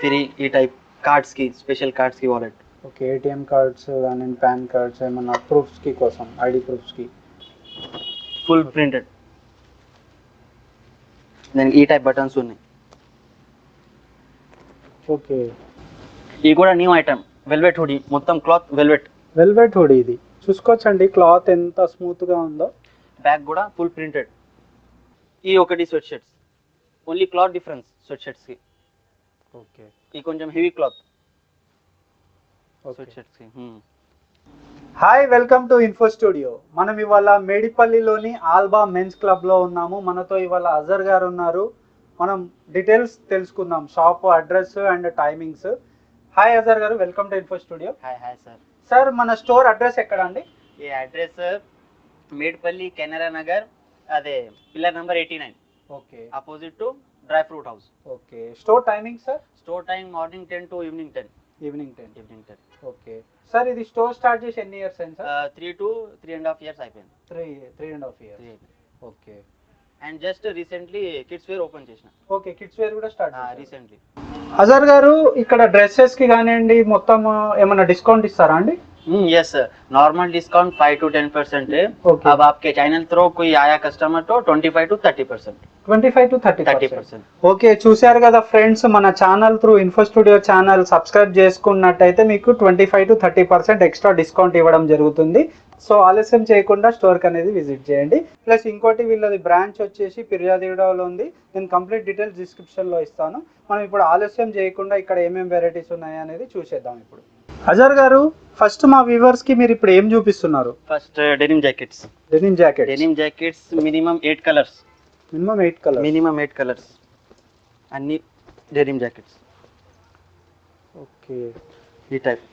फिर ఈ type cards కి స్పెషల్ కార్డ్స్ కి వాలెట్. ఓకే, ఏటీఎం కార్డ్స్ కానీ పాన్ కార్డ్స్ ఏమన్నా ప్రూఫ్స్కి కోసం, ఐడి ప్రూఫ్స్కి. Full printed. దానికి ఈ టైప్ బటన్స్ ఉన్నాయి. ఓకే, ఇది కూడా న్యూ ఐటమ్, వెల్వెట్ హుడీ, మొత్తం క్లాత్ వెల్వెట్. Velvet hoodie. ఇది చూసుకోవచ్చండి, క్లాత్ ఎంత స్మూత్గా ఉందో. బ్యాక్ కూడా ఫుల్ ప్రింటెడ్. ఈ ఒకటి sweat shirts, only cloth difference sweat shirts కి. ఓకే, ఈ కొంచెం హెవీ క్లాత్ స్వెట్ షర్ట్స్ కి. Hi, welcome to Info studio. మనం ఇవాళ మేడిపల్లిలోని ఆల్బా మెన్స్ క్లబ్లో ఉన్నాము. మనతో ఇవాళ అజర్ గారు ఉన్నారు. మనం డీటెయిల్స్ తెలుసుకుందాం, shop address and timings. Hi Azhar గారు, welcome to Info Studio. Hi hi sir. Sir, మన స్టోర్ అడ్రస్ ఎక్కడ అండి? ఈ అడ్రస్ మేడ్పల్లి కెనరా నగర్, అదే pillar number 89. Okay, opposite to dry fruit house. Okay. Store timing sir? Store time morning 10 to evening 10. Evening 10. Evening 10. Okay sir, ఇది store start చేసి ఎన్ని years అయింది sir? 3 to 3.5 years అయిపోయింది. 3.5 years. Okay. And just recently kids wear open చేసిన. Okay, kids wear కూడా start recently. Azhar గారు, ఇక్కడ dresses కి కానివ్వండి మొత్తం ఏమైనా డిస్కౌంట్ ఇస్తారా అండి? Yes sir, normal discount 5 to 10% है. Okay. अब आपके चैनल थ्रू कोई आया कस्टमर तो 25 to 30%. 25 to 30%. 30%. ఓకే, చూశారు కదా ఫ్రెండ్స్, మన channel through info Studio channel subscribe చేసుకున్నట్టయితే మీకు 25 to 30% ఎక్స్ట్రా డిస్కౌంట్ ఇవ్వడం జరుగుతుంది. సో ఆలస్యం చేయకుండా స్టోర్కి అనేది విజిట్ చేయండి. ప్లస్ ఇంకోటి, వీళ్ళది బ్రాంచ్ వచ్చేసి పిర్యాదిగూడలో ఉంది. నేను కంప్లీట్ డీటెయిల్స్ డిస్క్రిప్షన్లో ఇస్తాను. మనం ఇప్పుడు ఆలస్యం చేయకుండా ఇక్కడ ఏమేమి వెరైటీస్ ఉన్నాయి అనేది చూసేద్దాం. ఇప్పుడు అజర్ గారు, ఫస్ట్ మా వ్యూవర్స్ కి మీరు ఇప్పుడు ఏం చూపిస్తున్నారు? First denim jackets. Denim jacket. Denim jackets minimum 8 colours. Minimum 8 colours. అన్ని డెనిమ్ జాకెట్స్. ఓకే, ఈ టైప్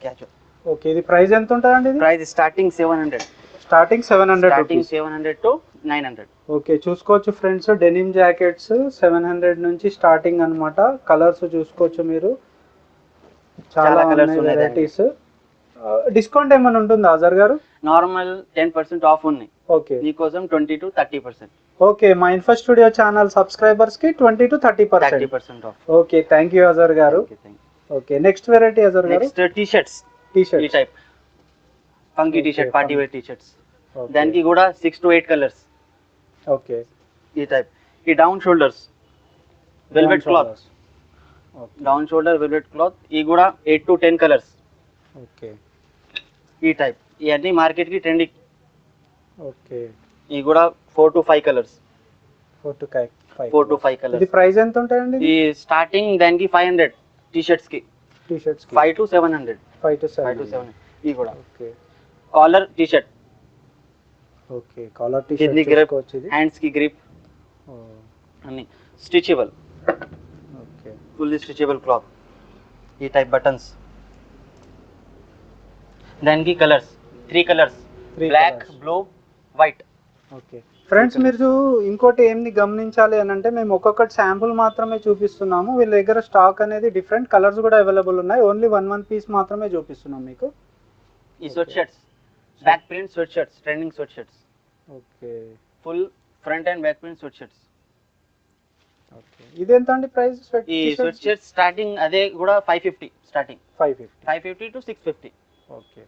క్యాజువల్. ఓకే, ఇది ప్రైస్ ఎంత ఉంటుందండి? ఇది price starting 700. Starting 700. Starting 700 to 900. Okay, చూసుకోవచ్చు ఫ్రెండ్స్, డెనిమ్ జాకెట్స్ 700 నుంచి స్టార్టింగ్ అన్నమాట. కలర్స్ చూసుకోవచ్చు మీరు, చాలా కలర్స్ ఉన్నాయి, వెరైటీస్. డిస్కౌంట్ ఏమైనా ఉంటుందా అజర్ గారు? నార్మల్ 10% ఆఫ్ ఉన్నాయి. ఓకే, మీకోసం 20 to 30%. ఓకే, మా ఇన్ఫో స్టూడియో ఛానల్ సబ్స్క్రైబర్స్ కి 20 to 30%. 30% off. Okay, thank you Azhar గారు. ఓకే, నెక్స్ట్ వెరైటీ అజర్ గారు? Next T shirts. ఈ type funky T shirt, party wear T shirts. దానికి కూడా 6 to 8 కలర్స్. ఓకే, ఈ టైప్. ఈ down shoulders velvet cloth. Down shoulder velvet cloth. ఈ కూడా 8 to 10 colours. Okay, ఈ టైప్. ఇవన్నీ మార్కెట్ కి ట్రెండింగ్. ఓకే, ఈ కూడా 4 to 5 కలర్స్. 4 to 5 colours. ఇది ప్రైస్ ఎంత ఉంటాయండి? ఈ స్టార్టింగ్ దానికి 500 టీ షర్ట్స్ కి. 5 to 700. 5 to 700. ఈ కూడా. Okay, collar T shirt. Okay, collar T కిడ్నీ షర్ట్ గ్రిప్, చూసుకోవచ్చు. ఇది హ్యాండ్స్ కి గ్రిప్ అన్ని stitchable. Okay, fully stitchable cloth. ఈ టైప్ బటన్స్. దానికి colours 3 colours, black, blue, white. Okay friends, మీరు ఇంకోటి ఏంది గమనించాలి అని అంటే, మేము ఒక్కొక్కటి శాంపుల్ మాత్రమే చూపిస్తున్నాము. వీళ్ళ దగ్గర స్టాక్ అనేది డిఫరెంట్ కలర్స్ కూడా అవైలబుల్ ఉన్నాయి. ఓన్లీ 1 పీస్ మాత్రమే చూపిస్తున్నాం మీకు. ఈ sweat shirts, back print sweat shirts, trending sweat shirts. Okay, full front and back print sweat shirts. Okay, ఇది ఎంత అండి ప్రైస్? ఈ స్వెట్ షర్ట్స్ స్టార్టింగ్ అదే కూడా 550 స్టార్టింగ్. 550 to 650. ఓకే,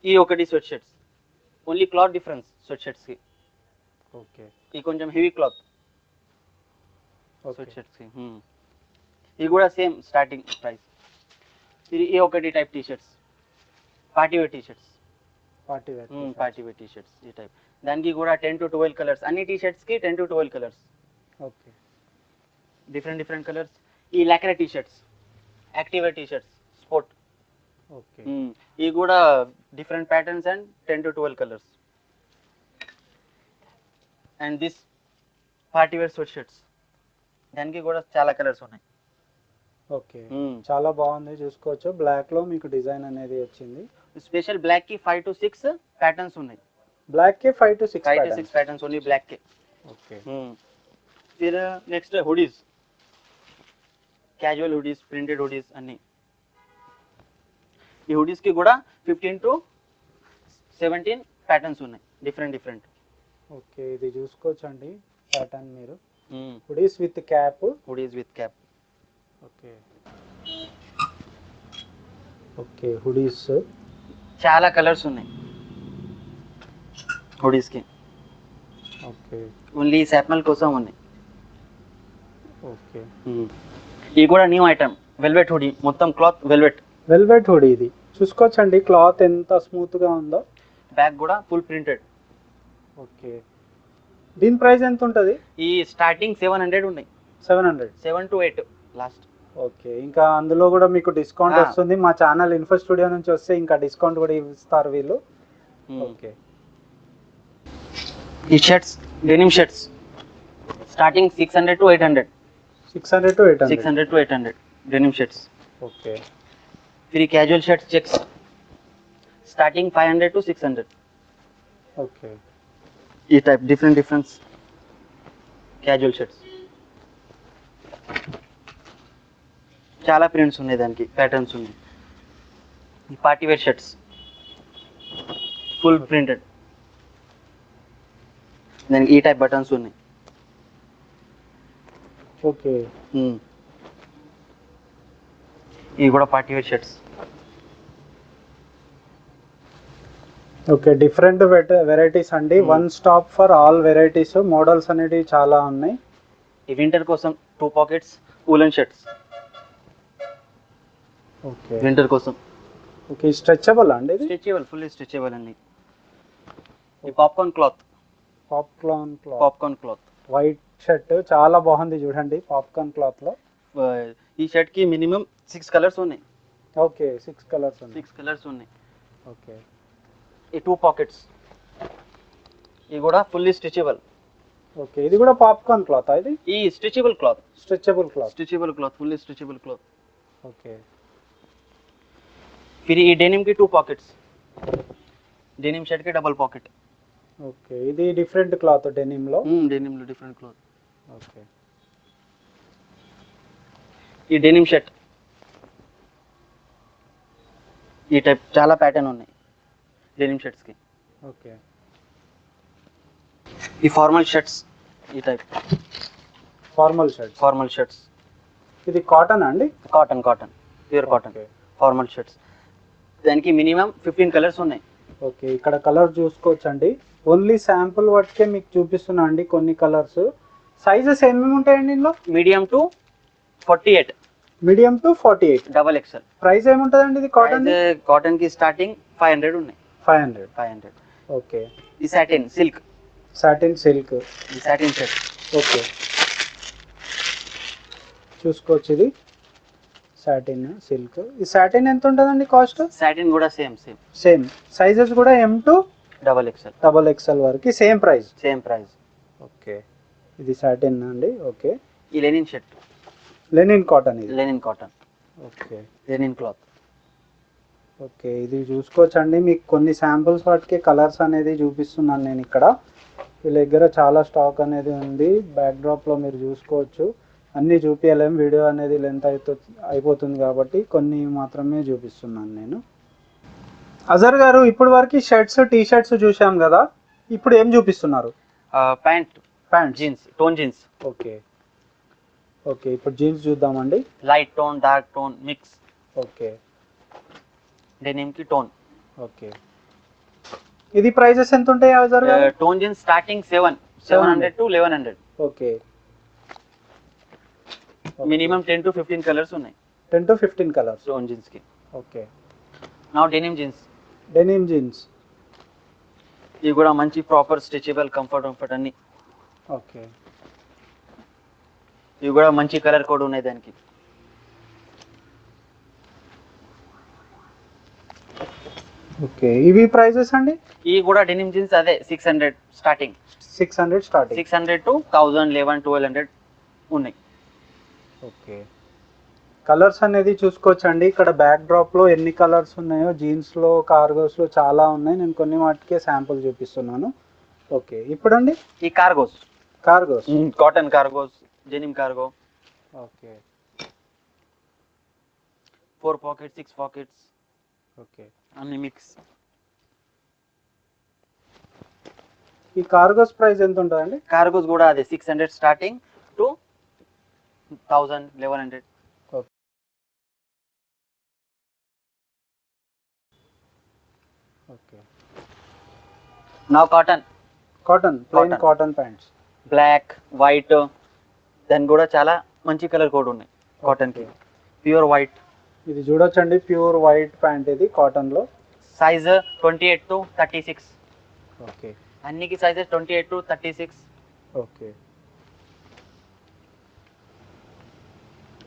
ఈ ఒకటి sweat shirts, only cloth difference sweat shirts కి. Okay, ఈ కొంచెం heavy cloth okay, sweat shirts కి. ఇది కూడా సేమ్ స్టార్టింగ్ ప్రైస్. ఈ ఒకటి type T shirts, party wear T shirts. Party wear T shirts ఈ టైప్. దానికి కూడా 10 to 12 కలర్స్. అన్ని టీ షర్ట్స్ కి 10 to 12 colours. Okay, different colours. ఈ lycra T shirts, active wear T shirts, sport. Okay, ఈ కూడా different patterns and 10 to 12 colours. And this party wear sweat shirts, దానికి కూడా చాలా కలర్స్ ఉన్నాయి. ఓకే, చాలా బాగుంది, చూసుకోవచ్చు. బ్లాక్ లో మీకు డిజైన్ అనేది వచ్చింది. స్పెషల్ బ్లాక్ కి 5 to 6 ప్యాటర్న్స్ ఉన్నాయి. బ్లాక్ కి 5 to 6 ప్యాటర్న్స్ ఓన్లీ బ్లాక్ के. ఓకే, फिर next hoodies, casual hoodies, printed hoodies అన్ని. ఈ హుడీస్ కి కూడా 15 to 17 ప్యాటర్న్స్ ఉన్నాయి, డిఫరెంట్. ఓకే, ఇది చూసుకోవచ్చండి ప్యాటర్న్ మీరు. Hoodies with cap. Okay okay hoodies. చాలా కలర్స్ ఉన్నాయి హుడీస్కి, ఓకే ఓన్లీ శాప్మల్ కోసం ఉన్నాయి. ఓకే ఇది కూడా న్యూ ఐటమ్, వెల్వెట్ హుడీ, మొత్తం క్లాత్ వెల్వెట్. వెల్వెట్ హుడీ ఇది చూసుకోవచ్చండి, క్లాత్ ఎంత స్మూత్గా ఉందో. బ్యాక్ కూడా ఫుల్ ప్రింటెడ్. ఓకే దీని ప్రైస్ ఎంత ఉంటుంది? ఈ స్టార్టింగ్ 700 ఉన్నాయి. 700, 7 to 8 లాస్ట్. ఓకే ఇంకా అందులో కూడా మీకు డిస్కౌంట్ వస్తుంది. మా ఛానల్ ఇన్ఫో స్టూడియో నుంచి వస్తే ఇంకా డిస్కౌంట్ కూడా ఇస్తారు వీళ్ళు. ఓకే ఈ shirts, denim shirts starting 600 to 800. 600 to 800. 600 to 800 denim shirts. Okay फिर casual shirt checks starting 500 to 600. Okay ఈ టైప్ డిఫరెంట్ క్యాజువల్ షర్ట్స్. చాలా ప్రింట్స్ ఉన్నాయి, దానికి ప్యాటర్న్స్ ఉన్నాయి. ఈ party wear shirts full printed, దానికి ఈ టైప్ బటన్స్ ఉన్నాయి. ఓకే ఇవి కూడా party wear shirts. Okay different varieties అండి. One stop for all varieties. Models అనేవి చాలా ఉన్నాయి. ఈ వింటర్ కోసం 2 pockets woolen shirts. Okay winter కోసం ఓకే స్ట్రెచబుల్ అండి ఇది? స్ట్రెచబుల్, ఫుల్లీ స్ట్రెచబుల్ అండి. ఈ popcorn cloth, popcorn cloth white shirt చాలా బాగుంది చూడండి, పాప్కార్న్ క్లాత్ లో. ఈ షర్ట్ కి మినిమం 6 కలర్స్ ఉన్నాయి. ఓకే 6 కలర్స్ ఉన్నాయి. 6 కలర్స్ ఉన్నాయి. ఓకే ఈ 2 pockets, ఇది కూడా ఫుల్లీ స్ట్రెచబుల్. ఓకే ఇది కూడా పాప్కార్న్ క్లాత్ ఇది? ఈ stretchable cloth, stretchable cloth fully stretchable cloth. Okay फिर ఈ డెనిమ్ కి 2 pockets, డెనిమ్ షర్ట్ కి డబుల్ పాకెట్. ఓకే ఇది డిఫరెంట్ క్లాత్ డెనిమ్ లో. డెనిమ్ లో డిఫరెంట్ క్లాత్. ఓకే ఈ డెనిమ్ షర్ట్, ఈ టైప్ చాలా ప్యాటర్న్ ఉన్నాయి డెనిమ్ షర్ట్స్ కి. ఓకే ఈ ఫార్మల్ షర్ట్స్, ఈ టైప్ ఫార్మల్ షర్ట్స్. ఇది కాటన్ అండి? Cotton pure cotton formal shirts. దానికి మినిమం 15 కలర్స్ ఉన్నాయి. ఓకే ఇక్కడ కలర్ చూసుకోవచ్చండి. ఓన్లీ శాంపుల్ వాటికే మీకు చూపిస్తున్నా అండి కొన్ని కలర్స్. సైజెస్ ఏమేమి ఉంటాయండి ఇందులో? Medium to 48. Medium to 48. Double XL. Price ఏముంటుందండి ఇది కాటన్? కాటన్ కి స్టార్టింగ్ 500 ఉన్నాయి. 500. ఓకే ఈ సాటిన్ సిల్క్, ఈ సాటిన్ షర్ట్. ఓకే చూసుకోవచ్చు ఇది సాటిన్ సిల్క్. ఈ సాటిన్ ఎంత ఉంటుందండి కాస్ట్? సాటిన్ కూడా సేమ్ సైజెస్ కూడా M టు డబల్ ఎక్స్ఎల్ వరకు సేమ్ ప్రైస్. ఓకే ఇది సాటిన్ అండి. ఓకే ఈ లెనిన్ షర్ట్, లెనిన్ కాటన్ ఇది? Linen cotton. Okay linen cloth. Okay ఇది చూసుకోవచ్చండి. మీకు కొన్ని శాంపుల్స్ వాటికి కలర్స్ అనేది చూపిస్తున్నాను నేను ఇక్కడ. వీళ్ళ దగ్గర చాలా స్టాక్ అనేది ఉంది. బ్యాక్ డ్రాప్ లో మీరు చూసుకోవచ్చు. అన్నీ చూపించలేం, వీడియో అనేది లెంత్ అయిపోతుంది కాబట్టి కొన్ని మాత్రమే చూపిస్తున్నాను నేను. అజర్ గారు ఇప్పుడు వరకు షర్ట్స్ టీ షర్ట్స్ చూసాం కదా, ఇప్పుడు ఏం చూపిస్తున్నారు? Pant jeans, tone jeans. Okay ఇప్పుడు జీన్స్ చూద్దామండి. Light tone, dark tone mix. Okay denim కి టోన్. ఓకే ఇది ప్రైజెస్ ఎంత ఉంటాయి అజర్ గారు? Tone jeans starting 700 to 1100. Okay minimum 10 to 15 colours ఉన్నాయి. 10 to 15 కలర్స్ టోన్ జీన్స్ కి. Okay now denim jeans. ఇవి కూడా మంచి ప్రాపర్ స్ట్రెచబుల్, కంఫర్ట్ అన్ని. ఓకే ఇవి కూడా మంచి కలర్ కోడ్ ఉన్నాయి దానికి. ఓకే ఇవి ప్రైజెస్ అండి? ఇవి కూడా డెనిమ్ జీన్స్ అదే 600 స్టార్టింగ్. 600 to 1000, 1100, 1200 ఉన్నాయి. ఓకే కలర్స్ అనేది చూసుకోవచ్చండి. ఇక్కడ బ్యాక్ డ్రాప్ లో ఎన్ని కలర్స్ ఉన్నాయో జీన్స్ లో, కార్గోస్ లో చాలా ఉన్నాయి. నేను కొన్ని వాటికే శాంపుల్ చూపిస్తున్నాను. ఓకే ఇప్పుడండి ఈ cargos, cotton cargos, denim cargo. Okay 4 pockets, 6 pockets. Okay అన్ని మిక్స్. ఈ కార్గోస్ ప్రైస్ ఎంత ఉంటుందండి? కార్గోస్ కూడా అదే 600 స్టార్టింగ్ టు 1000, 1100. నా cotton cotton plain Cotton. Cotton pants. Black white దాని కూడా చాలా మంచి కలర్ కోడ్ ఉన్నాయి కాటన్కి. Pure white. ఇది చూడొచ్చండి, ప్యూర్ వైట్ ప్యాంట్ ఇది కాటన్ లో. Size 28 to 36. ఓకే అన్నికి సైజెస్ 28 to 36. ఓకే.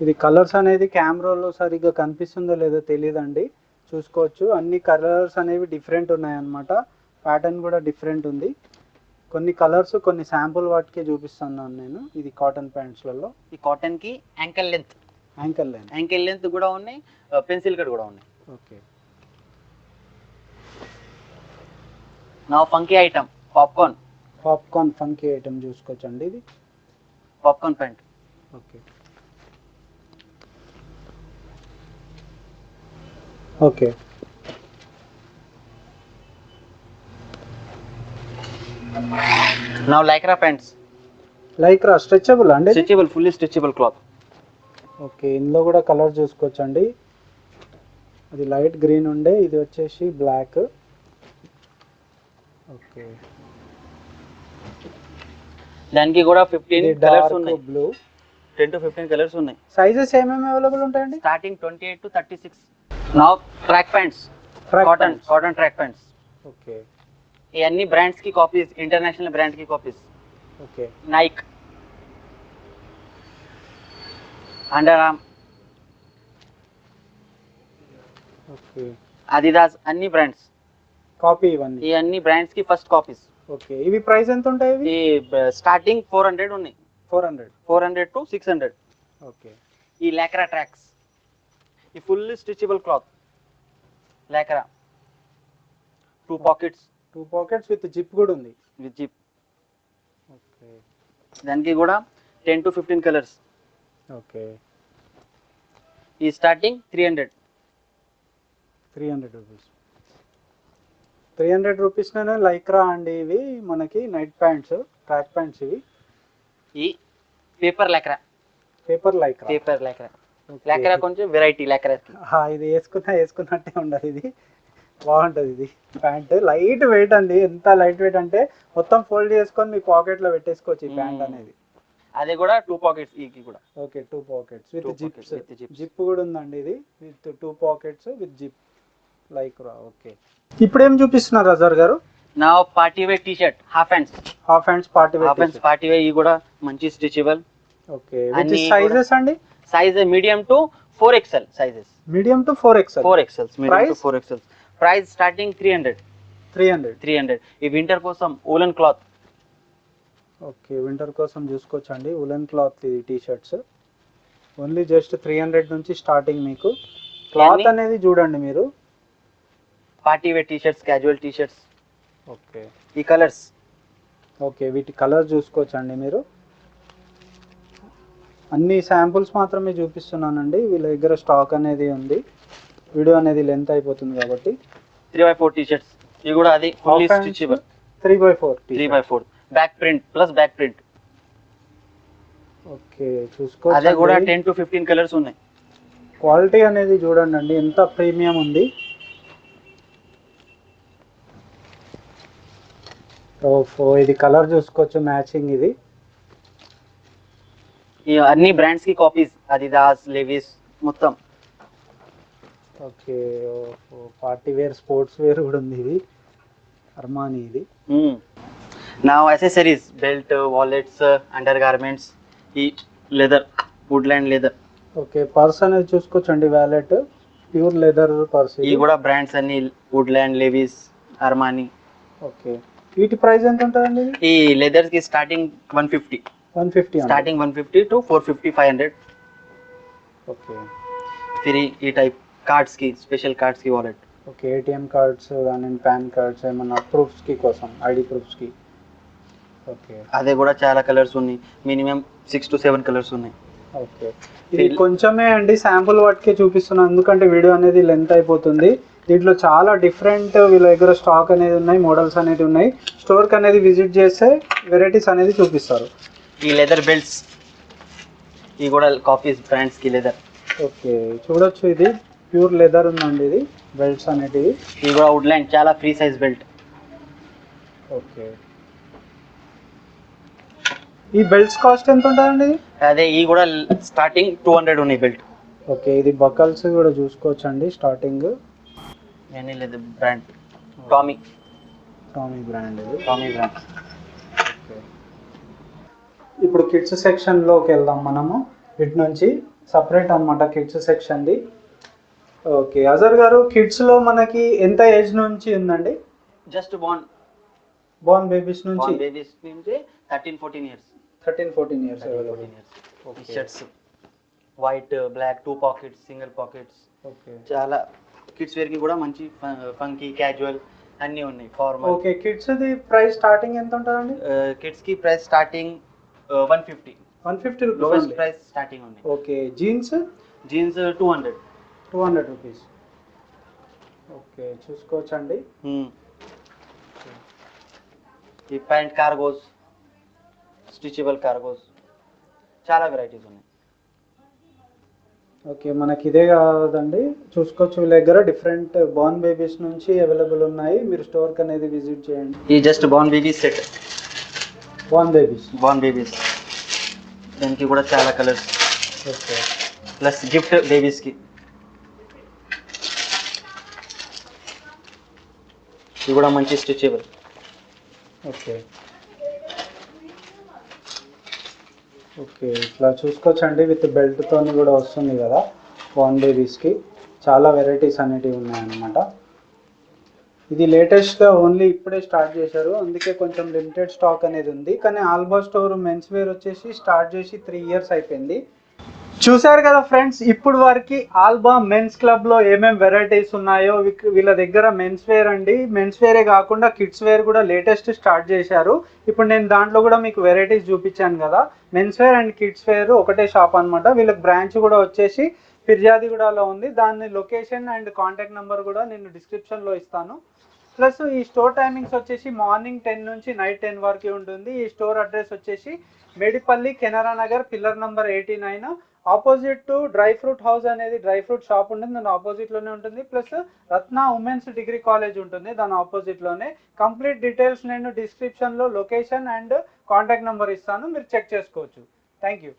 ఇది కలర్స్ అనేది కెమెరాలో సరిగ్గా కనిపిస్తుందో లేదో తెలియదండి, చూసుకోవచ్చు. అన్ని కలర్స్ అనేవి డిఫరెంట్ ఉన్నాయన్నమాట. ప్యాటర్న్ కూడా డిఫరెంట్ ఉంది. కొన్ని కలర్స్ కొన్ని శాంపుల్ వాటికే చూపిస్తున్నాను నేను. ఇది కాటన్ ప్యాంట్స్లలో. ఈ కాటన్కి యాంకిల్ లెంత్ యాంకిల్ లెంత్ కూడా ఉన్నాయి, పెన్సిల్ కట్ కూడా ఉన్నాయి. ఓకే. నా funky item popcorn funky item చూసుకోవచ్చండి. ఇది పాప్కార్న్ ప్యాంట్. Okay okay. నా లైక్రా ప్యాంట్స్. లైక్రా స్ట్రెచబుల్ అండి? Stretchable, fully stretchable cloth. Okay. ఇందులో కూడా కలర్ చూసుకోవచ్చండి. అది లైట్ గ్రీన్ ఉండే, ఇది వచ్చేసి బ్లాక్. ఓకే. దానికి కూడా 15 కలర్స్ ఉన్నాయి. బ్లూ 10 to 15 కలర్స్ ఉన్నాయి. సైజెస్ ఏమేమి అవైలబుల్ ఉంటాయండి? Starting 28 to 36. నా track pants, cotton track pants. Okay. ఈ అన్ని బ్రాండ్స్ కి కాపీస్, ఇంటర్నేషనల్ బ్రాండ్ కి copies. Okay. Nike, under arm, okay. Adidas, అన్ని బ్రాండ్స్ కాపీ ఇవన్నీ. ఈ అన్ని బ్రాండ్స్ కి ఫస్ట్ కాపీస్. ఓకే. ఇవి ప్రైస్ ఎంత ఉంటాయి? ఇవి ఈ స్టార్టింగ్ 400 ఉన్నాయి. 400 to 600. ఓకే. ఈ లాక్రా ట్రాక్స్, ఈ full stitchable cloth lycra. 2 pockets with zip కూడా ఉంది. With zip. ఓకే. దానికి కూడా 10 to 15 కలర్స్. ఓకే. ఈ స్టార్టింగ్ 300 రూపీస్. 300 రూపీస్లోనే లైక్రా అండి. ఇవి మనకి నైట్ ప్యాంట్స్, ట్రాక్ ప్యాంట్స్ ఇవి. ఈ పేపర్ లాక్రా. లాక్రా కొంచెం వెరైటీ లాక్రా. ఇది వేసుకున్నట్టే ఉండదు. ఇది బాగుంటుంది. ఇది ప్యాంట్ లైట్ వెయిట్ అండి. ఎంత లైట్ వెయిట్ అంటే మొత్తం ఫోల్డ్ చేసుకొని మీ పాకెట్ లో పెట్టేసుకోవచ్చు ఈ ప్యాంట్ అనేది. అది కూడా 2 పాకెట్స్. ఈ కూడా okay. 2 pockets with zips. Zip zip కూడా ఉందండి ఇది, with 2 pockets with zip lycra. Okay. ఇప్పుడు ఏం చూపిస్తున్నారు అజర్ గారు? నా party wear T shirt, half hands party wear. ఈ కూడా మంచి స్ట్రెచబుల్. ఓకే. సైజెస్ అండి? Size medium to 4XL sizes. Medium to 4XL. 4XL, medium to 4XL. Price starting 300. ఈ వింటర్ కోసం ఊలన్ క్లాత్. ఓకే. వింటర్ కోసం చూసుకోవచ్చండి. వులెన్ క్లాత్ ఇది T shirts. Only just 300 నుంచి స్టార్టింగ్ మీకు. క్లాత్ అనేది చూడండి మీరు. Party wear T shirts, casual T shirts. Okay. ఈ కలర్స్. ఓకే. వీటి కలర్ చూసుకోవచ్చండి మీరు. అన్ని శాంపుల్స్ మాత్రమే చూపిస్తున్నానండి. వీళ్ళ దగ్గర స్టాక్ అనేది ఉంది. వీడియో అనేది లెంత్ అయిపోతుంది కాబట్టి. 3x4 T shirts. ఇది కూడా అది fully stitchable. 3x4 back print plus back print. Okay. చూసుకోవచ్చు. అదే కూడా 10 to 15 కలర్స్ ఉన్నాయి. క్వాలిటీ అనేది చూడండి ఎంత ప్రీమియం ఉంది. ఇది కలర్ చూసుకోవచ్చు, మ్యాచింగ్ ఇది. ఈ అన్ని బ్రాండ్స్ కి కాపీస్, అడిడాస్, లెవిస్ మొత్తం. Okay. Party wear, sports wear కూడా ఉంది. ఇది అర్మానీ. ఇది నా accessories, belt, wallets, undergarments, ఈ leather, Woodland leather. Okay. Purse అనేది చూసుకోవచ్చండి. Wallet, pure leather purse. ఈ కూడా బ్రాండ్స్ అన్ని వుడ్లాండ్, లెవిస్, అర్మానీ. ఓకే. వీటి ప్రైస్ ఎంత ఉంటుందండి? ఈ లెదర్స్ కి స్టార్టింగ్ 150. Starting 150 to 450, 500. ఓకే. फिर ఈ టైప్ కార్డ్స్ కి, స్పెషల్ కార్డ్స్ కి వాలెట్. ఓకే. ఏటీఎం కార్డ్స్ కానీ పాన్ కార్డ్స్ ఏమన్నా ప్రూఫ్స్ కి కోసం, ఐడి ప్రూఫ్స్ కి. ఓకే. అదే కూడా చాలా కలర్స్ ఉన్నాయి. మినిమం 6 to 7 కలర్స్ ఉన్నాయి. ఓకే. ఇది కొంచెమే అండి, శాంపుల్ వాటికే చూపిస్తున్నాను ఎందుకంటే వీడియో అనేది లెంత్ అయిపోతుంది. దీంట్లో చాలా డిఫరెంట్ వీళ్ళ దగ్గర స్టాక్ అనేది ఉన్నాయి, మోడల్స్ అనేది ఉన్నాయి. స్టోర్కి అనేది విజిట్ చేస్తే వెరైటీస్ అనేది చూపిస్తారు. ఈ లెదర్ బెల్ట్స్, ఈ కూడా కాపీస్ బ్రాండ్స్ కి లెదర్. ఓకే. చూడొచ్చు ఇది ప్యూర్ లెదర్ ఉందండి. ఇది బెల్ట్స్ అనేటివి. ఇది కూడా వుడ్లాండ్, చాలా ఫ్రీ సైజ్ బెల్ట్. ఓకే. ఈ బెల్ట్స్ కాస్ట్ ఎంత ఉంటుందండి? అదే ఈ కూడా స్టార్టింగ్ 200 ఉన్నాయి బెల్ట్. ఓకే, ఇది బకల్స్ కూడా చూసుకోవచ్చండి స్టార్టింగ్. ఏమీ లేదు బ్రాండ్ టామీ బ్రాండ్ ఇది. Tommy brand. ఓకే, ఇప్పుడు కిడ్స్ సెక్షన్లోకి వెళ్దాం మనము. ఇటు నుంచి సపరేట్ అనమాట కిడ్స్ సెక్షన్ది. ఓకే, అజర్ గారు కిడ్స్లో మనకి ఎంత ఏజ్ నుంచి ఉందండి? జస్ట్ బోర్న్ బేబీస్ నుంచి? బేబీస్ నుంచి 13-14 years. 13-14 years. T shirts white black 2 pockets single pockets. Okay, చాలా కిడ్స్ వేర్ కి కూడా మంచి ఫంకీ క్యాజువల్ అన్నీ ఉన్నాయి formal. Okay, kids the price starting ఎంత ఉంటుందండి? కిడ్స్ కి price starting 150 rupees lowest price starting ఉంది. Okay, jeans 200 rupees. ఓకే, చూసుకోవచ్చండి. ఈ ప్యాంట్ కార్గోస్ స్టిచబుల్ కార్గోస్ చాలా వెరైటీస్ ఉన్నాయి. ఓకే, మనకి ఇదే కాదండి, చూసుకోవచ్చు వీళ్ళ దగ్గర డిఫరెంట్ బోర్న్ బేబీస్ నుంచి అవైలబుల్ ఉన్నాయి. మీరు స్టోర్కి అనేది విజిట్ చేయండి. ఈ just born babies set. Born babies దానికి కూడా చాలా colours. Okay, plus gift babies కి ఇది కూడా మంచి స్టిచబుల్. ఓకే, ఓకే, ఇట్లా చూసుకోవచ్చండి. విత్ బెల్ట్ తోని కూడా వస్తుంది కదా బోర్న్ బేబీస్కి. చాలా వెరైటీస్ అనేటివి ఉన్నాయన్నమాట. ఇది లేటెస్ట్గా ఓన్లీ ఇప్పుడే స్టార్ట్ చేశారు, అందుకే కొంచెం లిమిటెడ్ స్టాక్ అనేది ఉంది. కానీ ఆల్బా స్టోర్ మెన్స్ వేర్ వచ్చేసి స్టార్ట్ చేసి 3 ఇయర్స్ అయిపోయింది. చూసారు కదా ఫ్రెండ్స్, ఇప్పుడు వరకు ఆల్బా మెన్స్ క్లబ్లో ఏమేమి వెరైటీస్ ఉన్నాయో. వీళ్ళ దగ్గర మెన్స్ వేర్ అండి, మెన్స్ వేరే కాకుండా కిడ్స్ వేర్ కూడా లేటెస్ట్ స్టార్ట్ చేశారు. ఇప్పుడు నేను దాంట్లో కూడా మీకు వెరైటీస్ చూపించాను కదా. Men's wear and kids wear ఒకటే షాప్ అనమాట. వీళ్ళకి బ్రాంచ్ కూడా వచ్చేసి ఫిర్యాదిగూడలో ఉంది. దాని లొకేషన్ అండ్ కాంటాక్ట్ నెంబర్ కూడా నేను డిస్క్రిప్షన్లో ఇస్తాను. ప్లస్ ఈ స్టోర్ టైమింగ్స్ వచ్చేసి మార్నింగ్ 10 నుంచి నైట్ 10 వరకు ఉంటుంది. ఈ స్టోర్ అడ్రస్ వచ్చేసి Medipally Canara Nagar pillar number 89 opposite to dry fruit house అనేది డ్రై ఫ్రూట్ షాప్ ఉంటుంది, దాని ఆపోజిట్లోనే ఉంటుంది. Plus Ratna women's degree college ఉంటుంది దాని ఆపోజిట్లోనే. కంప్లీట్ డీటెయిల్స్ నేను డిస్క్రిప్షన్లో లొకేషన్ అండ్ కాంటాక్ట్ నెంబర్ ఇస్తాను, మీరు చెక్ చేసుకోవచ్చు. Thank you.